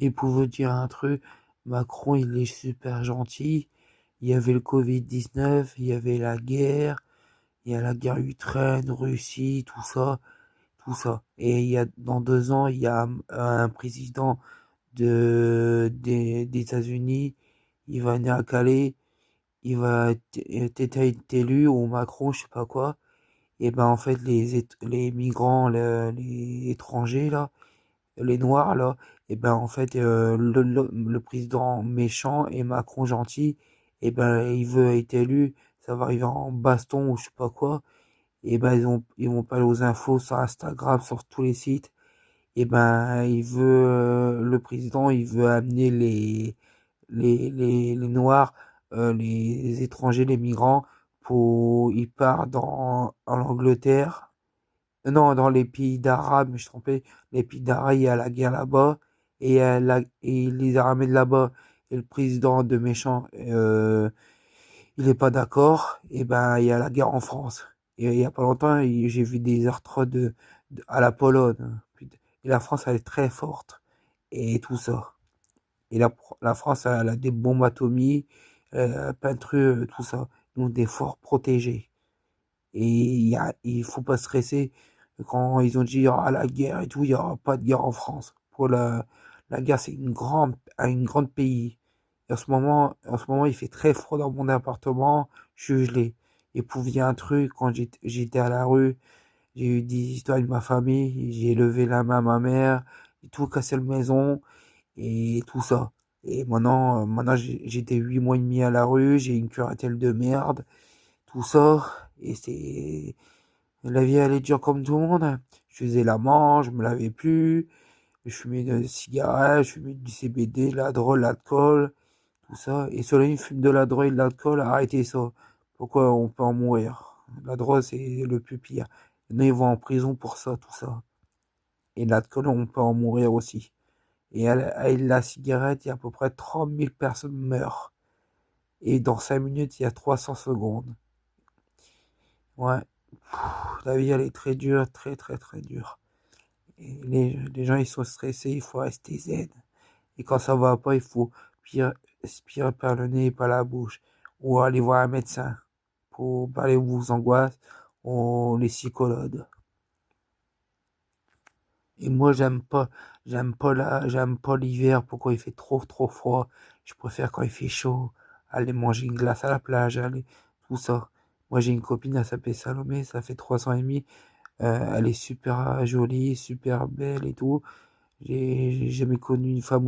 Et pour vous dire un truc, Macron, il est super gentil. Il y avait le Covid-19, il y avait la guerre, il y a la guerre Ukraine, Russie, tout ça, tout ça. Et dans 2 ans, il y a un président des États-Unis, il va venir à Calais, il va être élu, ou Macron, je sais pas quoi. Et ben, en fait, les migrants, les étrangers, là, les Noirs, là, et ben en fait, le président méchant et Macron gentil, et ben il veut être élu, ça va arriver en baston ou je sais pas quoi, et ben ils vont pas aller aux infos sur Instagram, sur tous les sites, et ben le président, il veut amener les Noirs, les étrangers, les migrants, il part en Angleterre, non, dans les pays d'Arabes, mais je trompais, les pays d'Arabes, il y a la guerre là-bas, et il les a ramenés de là-bas, et le président de méchant, il est pas d'accord, et ben, il y a la guerre en France. Et il y a pas longtemps, j'ai vu des artres à la Pologne. Putain. Et la France, elle est très forte, et tout ça. Et la France, elle a des bombes atomiques, plein de trucs, tout ça. Donc des forts protégés. Et il faut pas stresser. Quand ils ont dit, il y aura la guerre et tout, il y aura pas de guerre en France. La guerre, c'est une grande pays. Et en ce moment, il fait très froid dans mon appartement. Je suis gelé. Et pour dire un truc, quand j'étais à la rue, j'ai eu des histoires avec ma famille. J'ai levé la main à ma mère. J'ai tout cassé la maison et tout ça. Et maintenant j'étais 8 mois et demi à la rue. J'ai une curatelle de merde. Tout ça. Et la vie, elle est dure comme tout le monde. Je faisais la manche, je me lavais plus, je fumais des cigarettes, je fumais du CBD, de la drogue, l'alcool, tout ça. Et ceux-là, ils fument de la drogue et de l'alcool, arrêtez ça. Pourquoi on peut en mourir? La drogue, c'est le plus pire. Il y en a, ils vont en prison pour ça, tout ça. Et l'alcool, on peut en mourir aussi. Et à la cigarette, il y a à peu près 30 000 personnes meurent. Et dans 5 minutes, il y a 300 secondes. Ouais. La vie, elle est très dure, très, très, très dure. Et les gens, ils sont stressés, il faut rester zen. Et quand ça va pas, il faut respirer par le nez et par la bouche. Ou aller voir un médecin pour parler de vos angoisses ou les psychologues. Et moi, j'aime pas l'hiver. Pourquoi il fait trop, trop froid? Je préfère quand il fait chaud. Aller manger une glace à la plage, aller, tout ça. Moi, j'ai une copine, elle s'appelle Salomé, ça fait 3 ans et demi. Elle est super jolie, super belle et tout. J'ai jamais connu une femme